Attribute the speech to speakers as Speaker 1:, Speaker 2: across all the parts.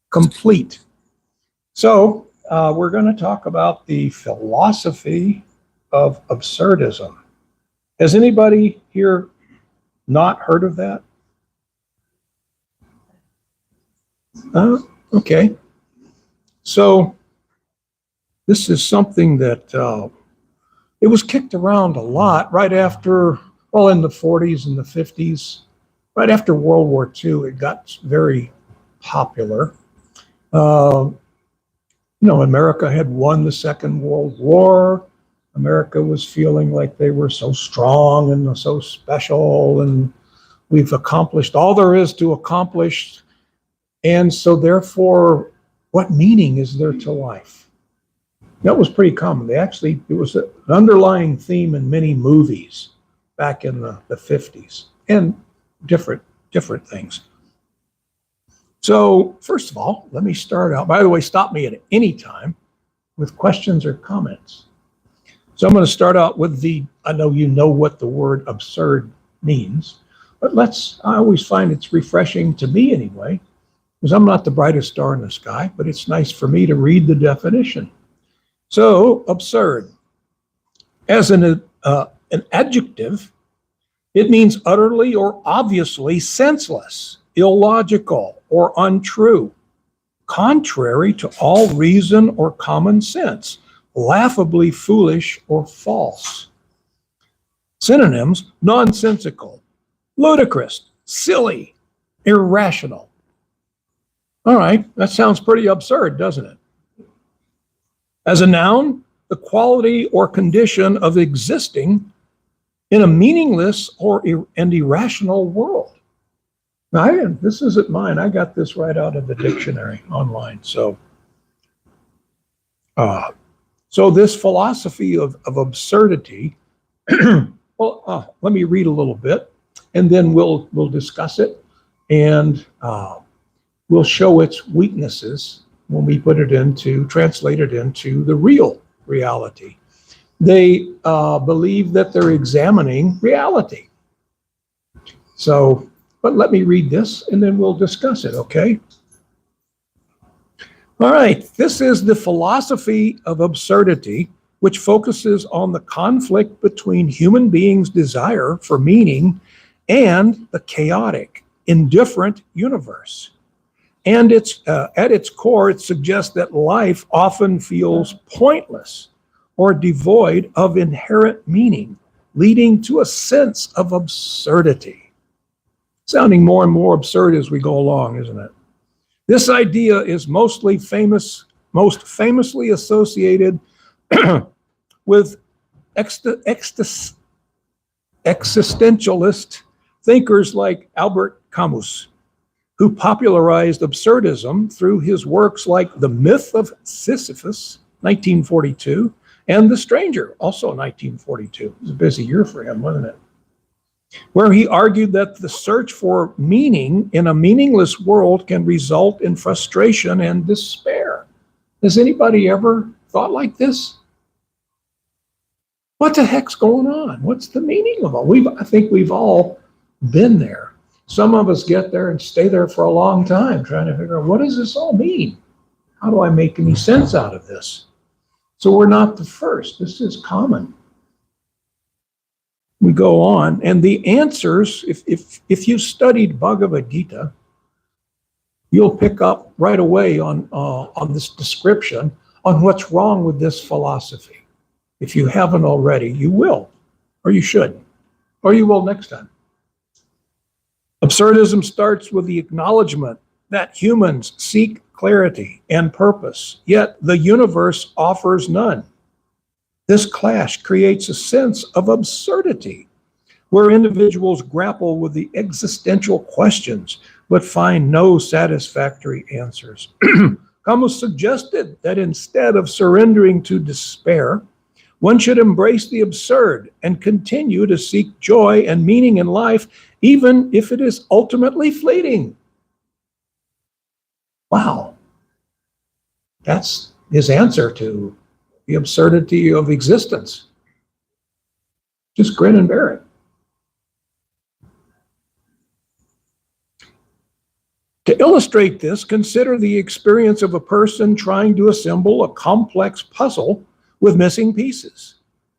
Speaker 1: complete. So we're going to talk about the philosophy of absurdism. Has anybody here not heard of that? Okay. So this is something that it was kicked around a lot right after, well, in the 40s and the 50s, right after World War II, it got very popular. America had won the Second World War. America was feeling like they were so strong and so special, and we've accomplished all there is to accomplish. And so therefore, what meaning is there to life? That was pretty common. It was an underlying theme in many movies back in the 50s and different things. So first of all, let me start out. By the way, stop me at any time with questions or comments. So I'm going to start out with I know you know what the word absurd means, but I always find it's refreshing to me anyway, because I'm not the brightest star in the sky, but it's nice for me to read the definition. So absurd, as an adjective, it means utterly or obviously senseless, illogical, or untrue, contrary to all reason or common sense, laughably foolish or false. Synonyms: nonsensical, ludicrous, silly, irrational. All right, that sounds pretty absurd, doesn't it? As a noun, the quality or condition of existing in a meaningless and irrational world. Now, this isn't mine. I got this right out of the dictionary online. So this philosophy of absurdity, well, let me read a little bit, and then we'll discuss it, and we'll show its weaknesses when we translate it into the real reality. They believe that they're examining reality. So, but let me read this and then we'll discuss it, okay? All right, this is the philosophy of absurdity, which focuses on the conflict between human beings' desire for meaning and the chaotic, indifferent universe. And at its core, it suggests that life often feels pointless or devoid of inherent meaning, leading to a sense of absurdity. Sounding more and more absurd as we go along, isn't it? This idea is most famously associated with existentialist thinkers like Albert Camus, who popularized absurdism through his works like The Myth of Sisyphus, 1942, and The Stranger, also 1942. It was a busy year for him, wasn't it? Where he argued that the search for meaning in a meaningless world can result in frustration and despair. Has anybody ever thought like this? What the heck's going on? What's the meaning of it? I think we've all been there. Some of us get there and stay there for a long time trying to figure out, what does this all mean? How do I make any sense out of this? So we're not the first. This is common. We go on, and the answers, if you studied Bhagavad Gita, you'll pick up right away on this description on what's wrong with this philosophy. If you haven't already, you will, or you should, or you will next time. Absurdism starts with the acknowledgement that humans seek clarity and purpose, yet the universe offers none. This clash creates a sense of absurdity, where individuals grapple with the existential questions but find no satisfactory answers. Camus suggested that instead of surrendering to despair, one should embrace the absurd and continue to seek joy and meaning in life, even if it is ultimately fleeting. Wow. That's his answer to the absurdity of existence. Just grin and bear it. To illustrate this, consider the experience of a person trying to assemble a complex puzzle with missing pieces.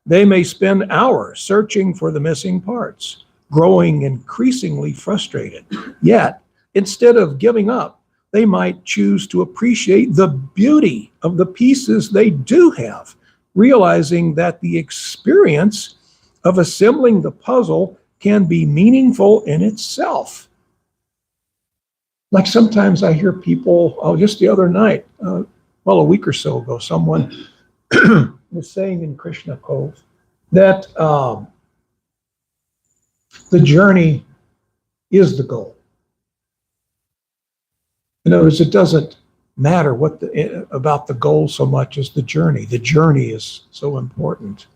Speaker 1: They may spend hours searching for the missing parts, growing increasingly frustrated. Yet, instead of giving up, they might choose to appreciate the beauty of the pieces they do have, realizing that the experience of assembling the puzzle can be meaningful in itself. Like sometimes I hear people, just the other night, a week or so ago, someone was saying in Krishna Cove that the journey is the goal. In other words, it doesn't matter about the goal so much as the journey. The journey is so important.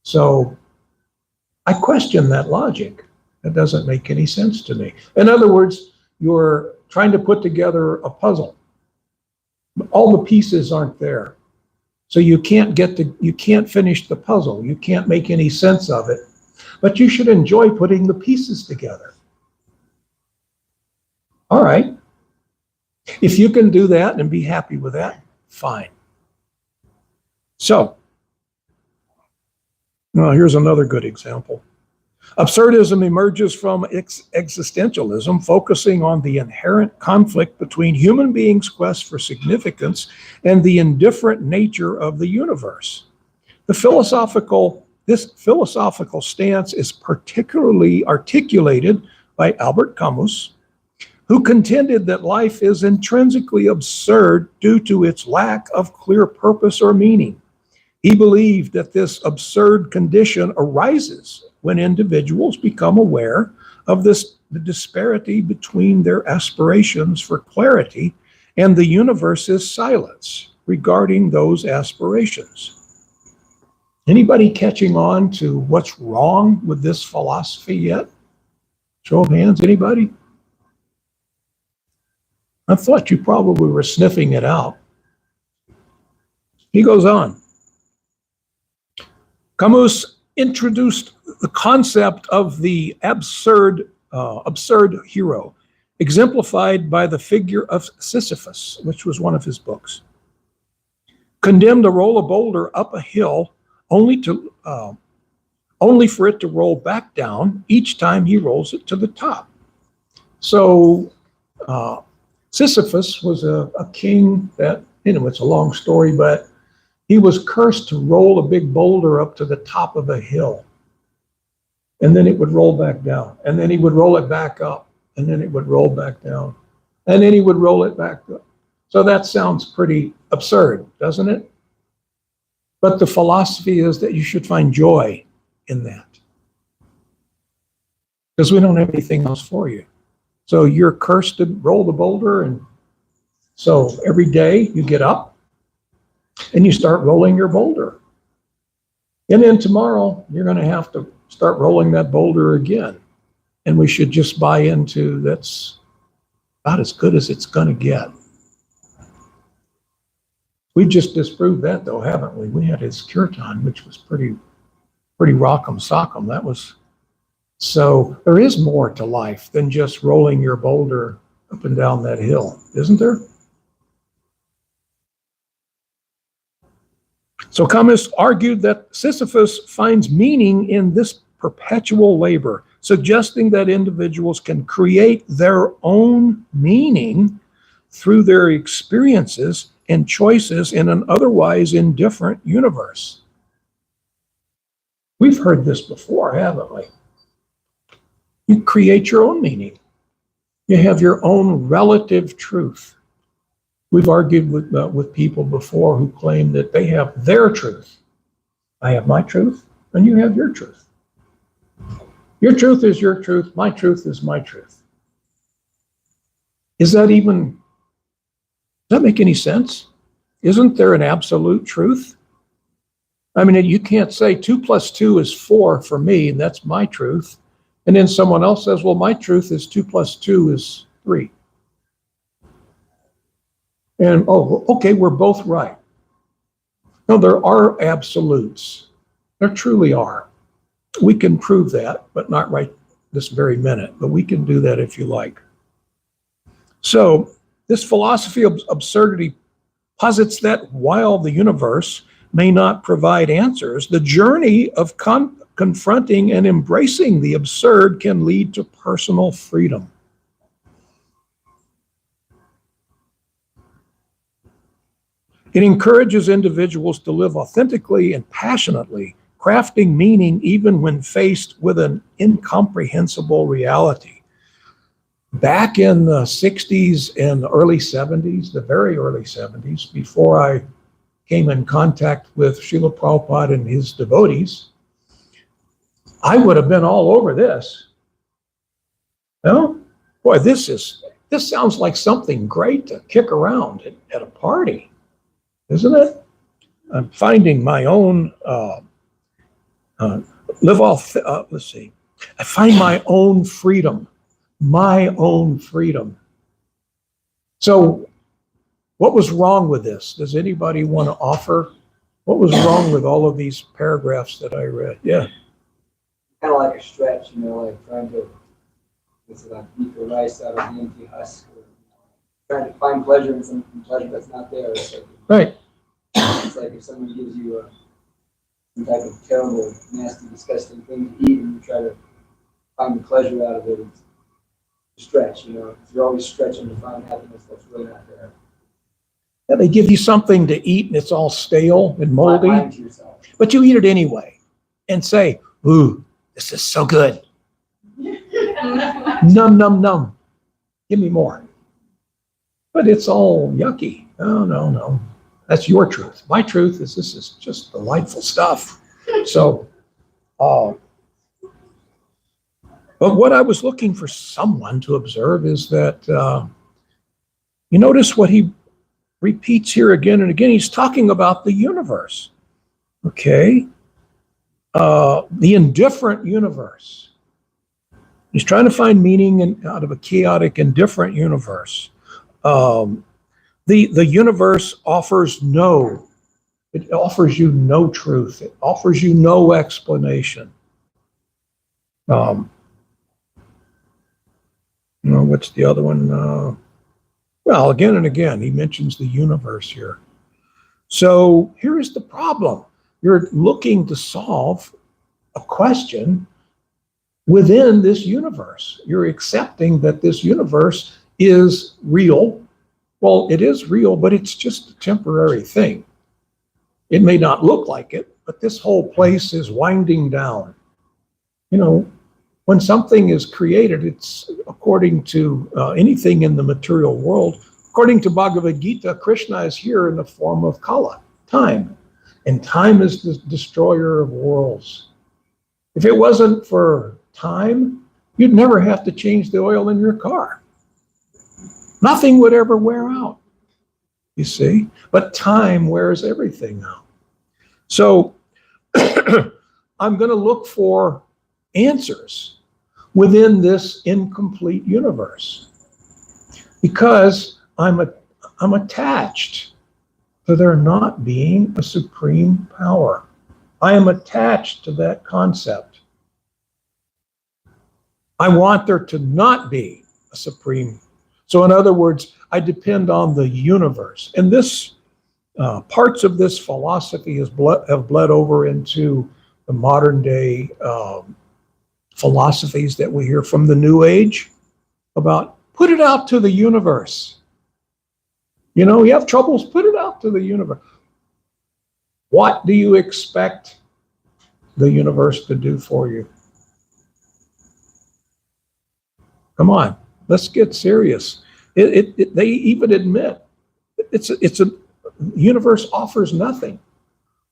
Speaker 1: So I question that logic. That doesn't make any sense to me. In other words, you're trying to put together a puzzle. All the pieces aren't there. So you can't finish the puzzle. You can't make any sense of it. But you should enjoy putting the pieces together. All right. If you can do that and be happy with that, fine. So, here's another good example. Absurdism emerges from existentialism, focusing on the inherent conflict between human beings' quest for significance and the indifferent nature of the universe. This philosophical stance is particularly articulated by Albert Camus, who contended that life is intrinsically absurd due to its lack of clear purpose or meaning. He believed that this absurd condition arises when individuals become aware of the disparity between their aspirations for clarity and the universe's silence regarding those aspirations. Anybody catching on to what's wrong with this philosophy yet? Show of hands, anybody? I thought you probably were sniffing it out. He goes on. Camus introduced the concept of the absurd hero, exemplified by the figure of Sisyphus, which was one of his books. Condemned to roll a boulder up a hill only for it to roll back down each time he rolls it to the top. So Sisyphus was a king that, it's a long story, but he was cursed to roll a big boulder up to the top of a hill. And then it would roll back down. And then he would roll it back up. And then it would roll back down. And then he would roll it back up. So that sounds pretty absurd, doesn't it? But the philosophy is that you should find joy in that. Because we don't have anything else for you. So you're cursed to roll the boulder. And so every day you get up and you start rolling your boulder. And then tomorrow you're going to have to start rolling that boulder again. And we should just buy into that's about as good as it's going to get. We've just disproved that, though, haven't we? We had his kirtan, which was pretty rock'em sock'em. That was so. There is more to life than just rolling your boulder up and down that hill, isn't there? So Camus argued that Sisyphus finds meaning in this perpetual labor, suggesting that individuals can create their own meaning through their experiences and choices in an otherwise indifferent universe. We've heard this before, haven't we? You create your own meaning. You have your own relative truth. We've argued with people before who claim that they have their truth. I have my truth, and you have your truth. Your truth is your truth. My truth is my truth. Does that make any sense? Isn't there an absolute truth? I mean, you can't say 2 + 2 is 4 for me, and that's my truth. And then someone else says, well, my truth is 2 + 2 is 3. And, okay, we're both right. No, there are absolutes. There truly are. We can prove that, but not right this very minute. But we can do that if you like. So this philosophy of absurdity posits that while the universe may not provide answers, the journey of confronting and embracing the absurd can lead to personal freedom. It encourages individuals to live authentically and passionately, crafting meaning even when faced with an incomprehensible reality. Back in the 60s and the early 70s, the very early 70s, before I came in contact with Srila Prabhupada and his devotees, I would have been all over this. No? Boy, this sounds like something great to kick around at a party, isn't it? I'm finding my own, I find my own freedom. My own freedom. So what was wrong with this? Does anybody want to offer? What was wrong with all of these paragraphs that I read? Yeah.
Speaker 2: Kind of like a stretch, like trying to beat the rice out of the empty husk, or trying to find pleasure in some pleasure that's not there. It's like,
Speaker 1: right.
Speaker 2: It's like if someone gives you some type of terrible, nasty, disgusting thing to eat, and you try to find the pleasure out of it. It's stretch, you're always stretching to find happiness that's really not there.
Speaker 1: Yeah, they give you something to eat and it's all stale and moldy,
Speaker 2: lying to yourself.
Speaker 1: But you eat it anyway and say, "Ooh, this is so good." Num, num, num. Give me more. But it's all yucky. Oh, no. That's your truth. My truth is this is just delightful stuff. So, but what I was looking for someone to observe is that you notice what he repeats here again and again. He's talking about the universe, okay? The indifferent universe. He's trying to find meaning out of a chaotic, indifferent universe. The universe offers it offers you no truth. It offers you no explanation. What's the other one? Well, again and again, he mentions the universe here. So here is the problem. You're looking to solve a question within this universe. You're accepting that this universe is real. Well, it is real, but it's just a temporary thing. It may not look like it, but this whole place is winding down. When something is created, it's according to anything in the material world. According to Bhagavad Gita, Krishna is here in the form of Kala, time. And time is the destroyer of worlds. If it wasn't for time, you'd never have to change the oil in your car. Nothing would ever wear out, you see. But time wears everything out. So I'm going to look for answers within this incomplete universe because I'm attached to there not being a supreme power. I am attached to that concept. I want there to not be a supreme. So in other words, I depend on the universe. And this parts of this philosophy have bled over into the modern day philosophies that we hear from the New Age about put it out to the universe. You have troubles, put it out to the universe. What do you expect the universe to do for you? Come on, let's get serious. They even admit it's a universe offers nothing.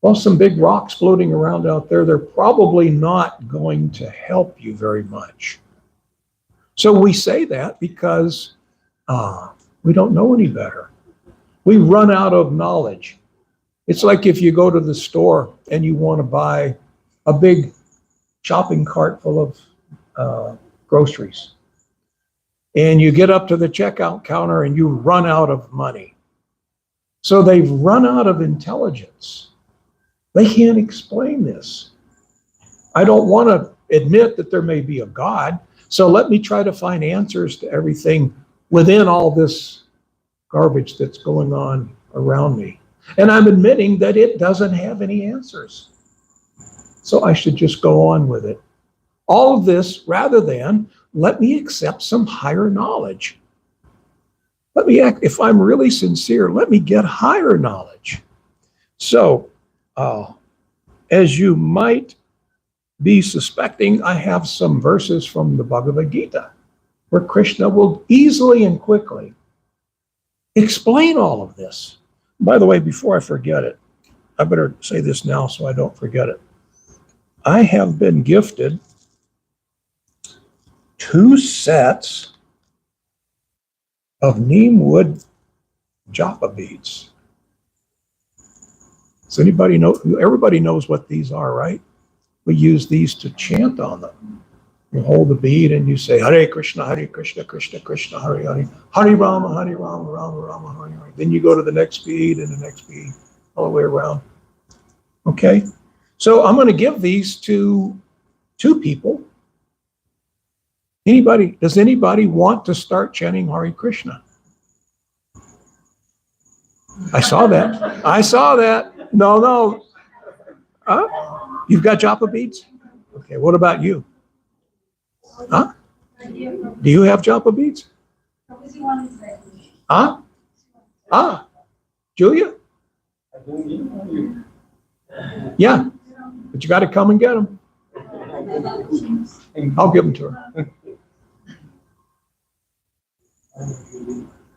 Speaker 1: Well, some big rocks floating around out there, they're probably not going to help you very much. So we say that because we don't know any better. We run out of knowledge. It's like if you go to the store and you want to buy a big shopping cart full of groceries. And you get up to the checkout counter and you run out of money. So they've run out of intelligence. They can't explain this. I don't want to admit that there may be a God, so let me try to find answers to everything within all this garbage that's going on around me. And I'm admitting that it doesn't have any answers. So I should just go on with it. All of this rather than let me accept some higher knowledge. Let me act, if I'm really sincere, let me get higher knowledge. So, as you might be suspecting, I have some verses from the Bhagavad Gita where Krishna will easily and quickly explain all of this. By the way, before I forget it, I better say this now so I don't forget it. I have been gifted 2 sets of neem wood japa beads. Does anybody know? Everybody knows what these are, right? We use these to chant on them. You hold the bead and you say, Hare Krishna, Krishna Krishna, Hare Hare, Hare Rama, Rama Rama, Hare Hare. Then you go to the next bead and the next bead, all the way around. Okay? So I'm going to give these to 2 people. Does anybody want to start chanting Hare Krishna? I saw that. No. Huh? You've got japa beads? Okay, what about you? Huh? Do you have japa beads? Huh? Julia? Yeah, but you got to come and get them. I'll give them to her.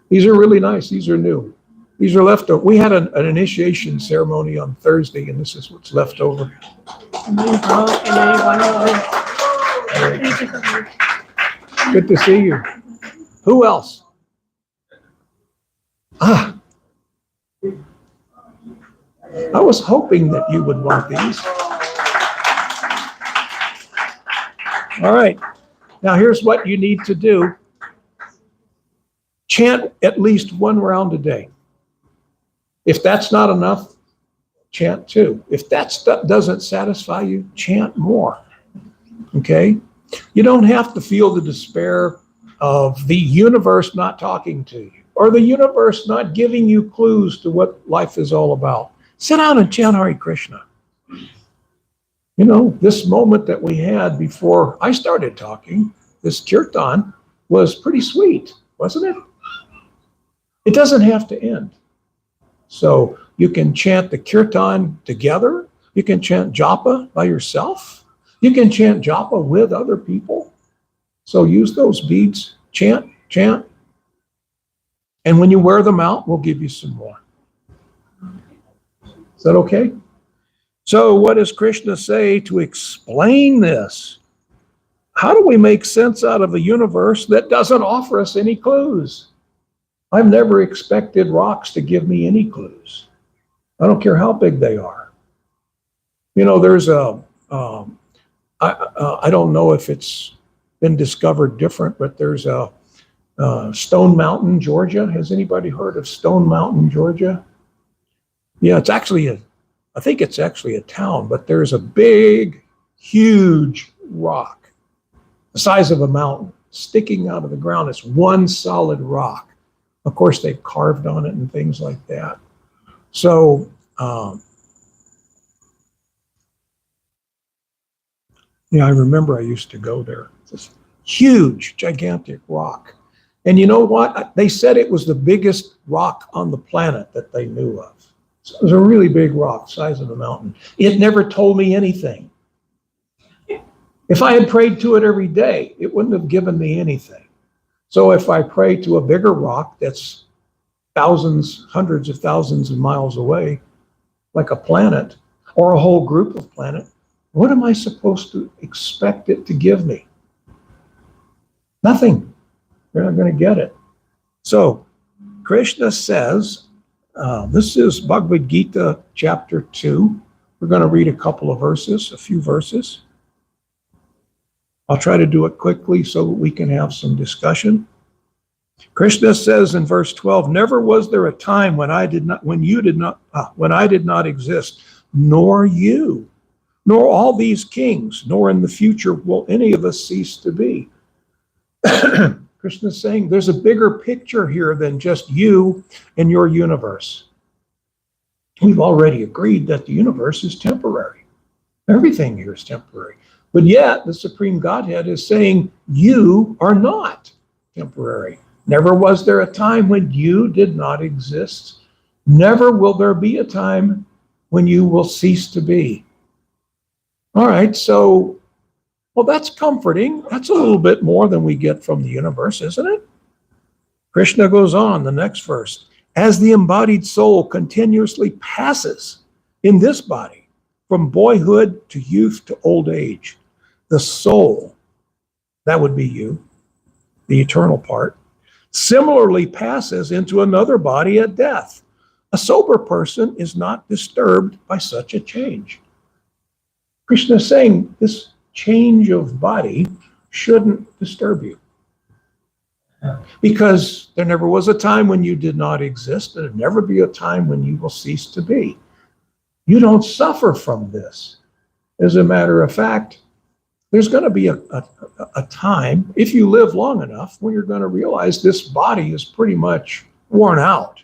Speaker 1: These are really nice. These are new. These are leftover. We had an initiation ceremony on Thursday, and this is what's left over. Good to see you. Who else? I was hoping that you would want these. All right. Now here's what you need to do. Chant at least 1 round a day. If that's not enough, chant 2. If that doesn't satisfy you, chant more. Okay? You don't have to feel the despair of the universe not talking to you or the universe not giving you clues to what life is all about. Sit down and chant Hare Krishna. You know, this moment that we had before I started talking, this kirtan, was pretty sweet, wasn't it? It doesn't have to end. So you can chant the kirtan together. You can chant japa by yourself. You can chant japa with other people. So use those beads, chant. And when you wear them out, we'll give you some more. Is that okay? So what does Krishna say to explain this? How do we make sense out of a universe that doesn't offer us any clues? I've never expected rocks to give me any clues. I don't care how big they are. You know, there's I don't know if it's been discovered different, but there's a Stone Mountain, Georgia. Has anybody heard of Stone Mountain, Georgia? Yeah, I think it's actually a town, but there's a big, huge rock, the size of a mountain, sticking out of the ground. It's one solid rock. Of course, they've carved on it and things like that. So, I remember I used to go there. This huge, gigantic rock. And you know what? They said it was the biggest rock on the planet that they knew of. So it was a really big rock, size of a mountain. It never told me anything. If I had prayed to it every day, it wouldn't have given me anything. So if I pray to a bigger rock that's thousands, hundreds of thousands of miles away, like a planet or a whole group of planets, what am I supposed to expect it to give me? Nothing. You're not going to get it. So Krishna says, this is Bhagavad Gita chapter 2. We're going to read a few verses. I'll try to do it quickly so that we can have some discussion. Krishna says in verse 12, never was there a time when I did not exist, nor you, nor all these kings, nor in the future will any of us cease to be. Krishna is saying there's a bigger picture here than just you and your universe. We've already agreed that the universe is temporary. Everything here is temporary. But yet, the Supreme Godhead is saying you are not temporary. Never was there a time when you did not exist. Never will there be a time when you will cease to be. All right, so, well, that's comforting. That's a little bit more than we get from the universe, isn't it? Krishna goes on, the next verse. As the embodied soul continuously passes in this body, from boyhood to youth to old age, the soul, that would be you, the eternal part, similarly passes into another body at death. A sober person is not disturbed by such a change. Krishna is saying this change of body shouldn't disturb you. Because there never was a time when you did not exist, and there'll never be a time when you will cease to be. You don't suffer from this. As a matter of fact, there's going to be a time, if you live long enough, when you're going to realize this body is pretty much worn out.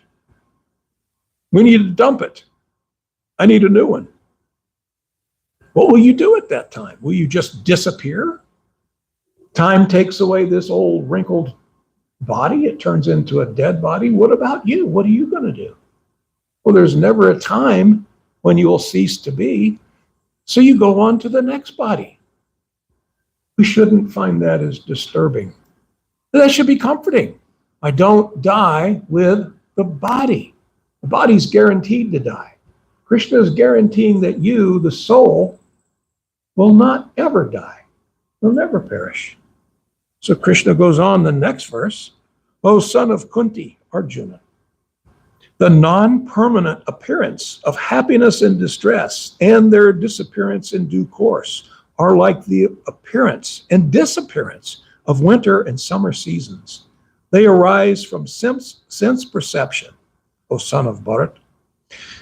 Speaker 1: We need to dump it. I need a new one. What will you do at that time? Will you just disappear? Time takes away this old wrinkled body. It turns into a dead body. What about you? What are you going to do? Well, there's never a time when you will cease to be. So you go on to the next body. We shouldn't find that as disturbing. That should be comforting. I don't die with the body. The body's guaranteed to die. Krishna is guaranteeing that you, the soul, will not ever die. Will never perish. So Krishna goes on the next verse. O son of Kunti, Arjuna, the non-permanent appearance of happiness and distress and their disappearance in due course are like the appearance and disappearance of winter and summer seasons. They arise from sense perception, O son of Bharat,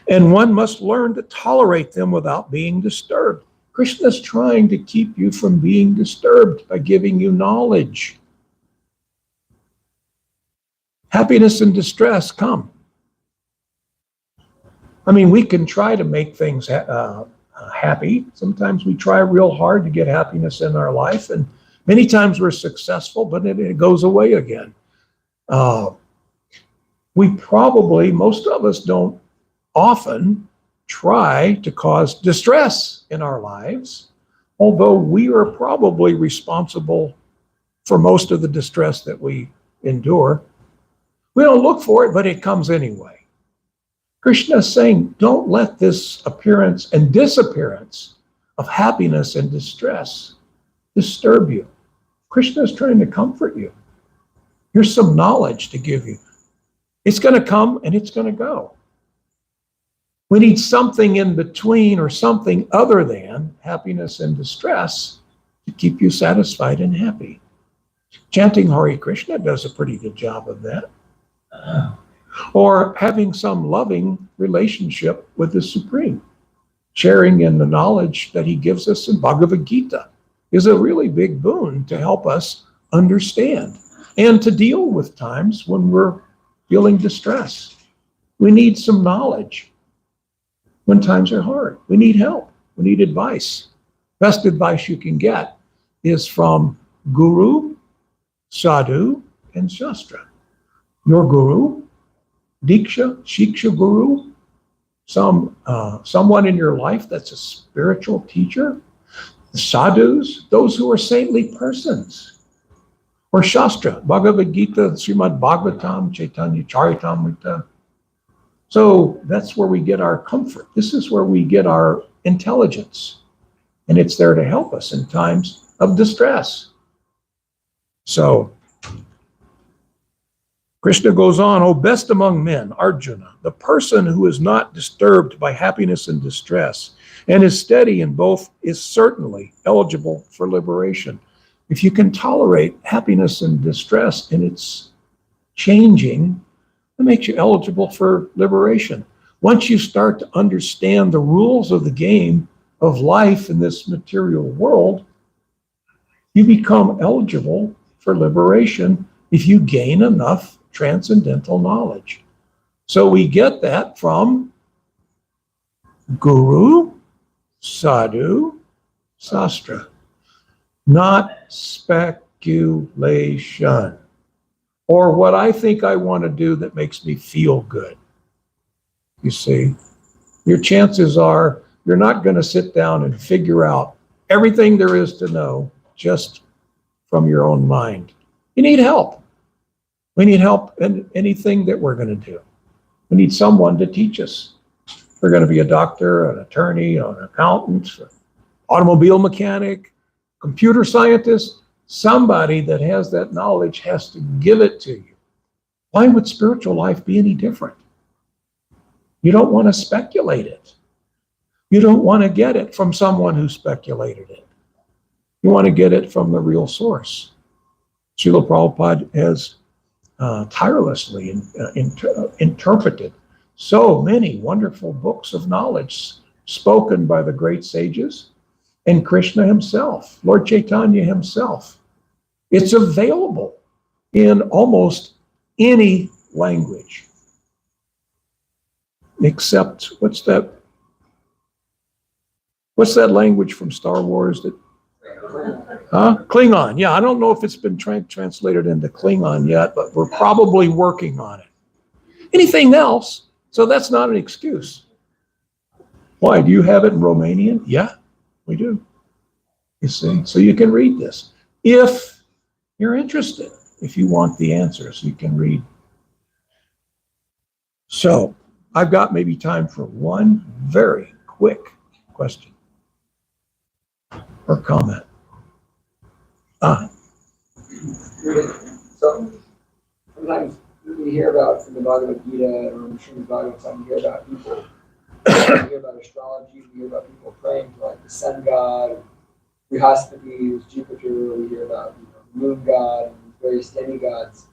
Speaker 1: and one must learn to tolerate them without being disturbed. Krishna is trying to keep you from being disturbed by giving you knowledge. Happiness and distress come. I mean, we can try to make things happy. Sometimes we try real hard to get happiness in our life, and many times we're successful, but it goes away again. Most of us don't often try to cause distress in our lives, although we are probably responsible for most of the distress that we endure. We don't look for it, but it comes anyway. Krishna is saying, don't let this appearance and disappearance of happiness and distress disturb you. Krishna is trying to comfort you. Here's some knowledge to give you. It's going to come and it's going to go. We need something in between or something other than happiness and distress to keep you satisfied and happy. Chanting Hare Krishna does a pretty good job of that. Or having some loving relationship with the Supreme. Sharing in the knowledge that he gives us in Bhagavad Gita is a really big boon to help us understand and to deal with times when we're feeling distress. We need some knowledge when times are hard. We need help. We need advice. Best advice you can get is from Guru, Sadhu, and Shastra. Your Guru, Diksha, Shiksha Guru, someone in your life that's a spiritual teacher, the sadhus, those who are saintly persons, or Shastra, Bhagavad Gita, Srimad Bhagavatam, Chaitanya Charitamrita. So that's where we get our comfort. This is where we get our intelligence, and it's there to help us in times of distress. So Krishna goes on, O best among men, Arjuna, the person who is not disturbed by happiness and distress and is steady in both is certainly eligible for liberation. If you can tolerate happiness and distress and it's changing, it makes you eligible for liberation. Once you start to understand the rules of the game of life in this material world, you become eligible for liberation if you gain enough transcendental knowledge. So we get that from Guru, Sadhu, Sastra, not speculation, or what I think I want to do that makes me feel good. You see, your chances are you're not going to sit down and figure out everything there is to know just from your own mind. You need help. We need help in anything that we're going to do. We need someone to teach us. We're going to be a doctor, an attorney, an accountant, an automobile mechanic, computer scientist. Somebody that has that knowledge has to give it to you. Why would spiritual life be any different? You don't want to speculate it. You don't want to get it from someone who speculated it. You want to get it from the real source. Srila Prabhupada has tirelessly interpreted so many wonderful books of knowledge spoken by the great sages and Krishna himself, Lord Chaitanya himself. It's available in almost any language, except what's that language from Star Wars that Klingon. Yeah, I don't know if it's been translated into Klingon yet, but we're probably working on it. Anything else? So that's not an excuse. Why? Do you have it in Romanian? Yeah, we do. You see, so you can read this if you're interested. If you want the answers, you can read. So I've got maybe time for one very quick question or comment.
Speaker 2: So sometimes we hear about in the Bhagavad Gita or in Srimad Bhagavatam, we hear about people, we hear about astrology, we hear about people praying to like the sun god, Brihaspati, who's Jupiter, we hear about the moon god and various demigods.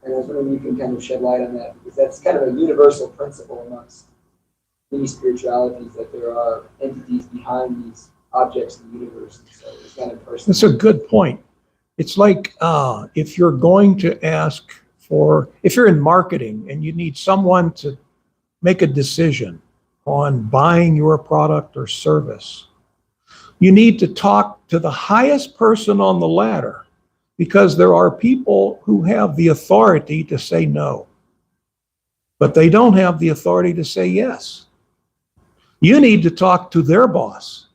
Speaker 2: And I was wondering if you can kind of shed light on that, because that's kind of a universal principle amongst many spiritualities, that there are entities behind these objects in the universe. And so it's kind of personal.
Speaker 1: That's a good point. It's like if you're going to ask if you're in marketing and you need someone to make a decision on buying your product or service, you need to talk to the highest person on the ladder, because there are people who have the authority to say no, but they don't have the authority to say yes. You need to talk to their boss,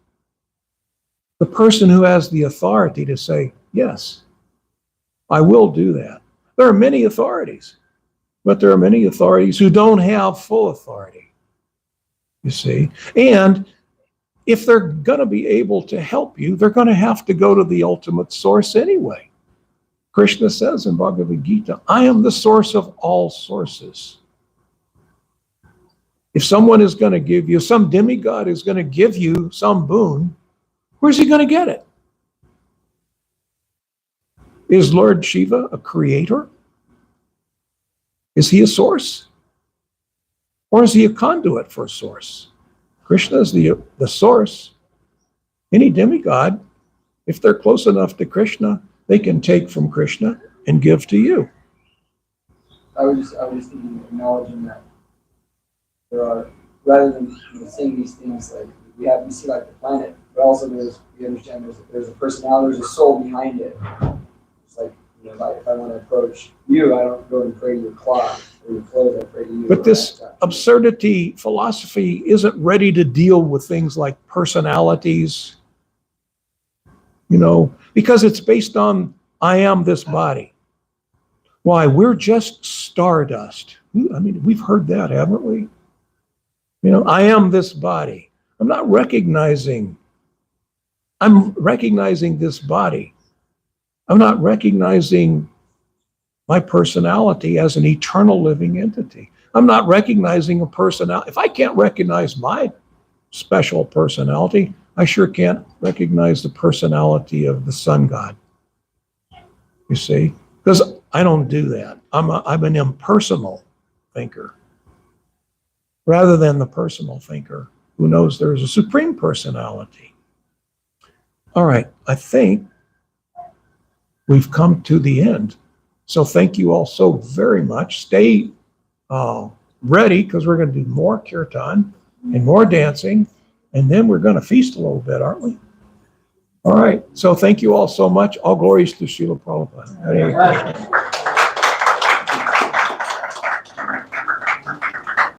Speaker 1: the person who has the authority to say, yes, I will do that. There are many authorities, but there are many authorities who don't have full authority, you see. And if they're going to be able to help you, they're going to have to go to the ultimate source anyway. Krishna says in Bhagavad Gita, I am the source of all sources. If someone is going to give you, some demigod is going to give you some boon, where's he going to get it? Is Lord Shiva a creator? Is he a source? Or is he a conduit for a source? Krishna is the source. Any demigod, if they're close enough to Krishna, they can take from Krishna and give to you.
Speaker 2: I was just thinking, acknowledging that there are, rather than seeing these things like we see like the planet, but also we understand there's a personality, there's a soul behind it. It's like, if I want to approach you, I don't go and pray to your cloth or your clothes, I pray to you.
Speaker 1: But this absurdity philosophy isn't ready to deal with things like personalities, because it's based on, I am this body. Why? We're just stardust. I mean, we've heard that, haven't we? I am this body. I'm recognizing this body. I'm not recognizing my personality as an eternal living entity. I'm not recognizing a personality. If I can't recognize my special personality, I sure can't recognize the personality of the sun god. You see? Because I don't do that. I'm an impersonal thinker, rather than the personal thinker who knows there is a supreme personality. All right, I think we've come to the end So thank you all so very much. Stay ready, because we're going to do more kirtan and more dancing, and then we're going to feast a little bit, aren't we? All right. So thank you all so much. All glories to Srila Prabhupada. Hare Krishna.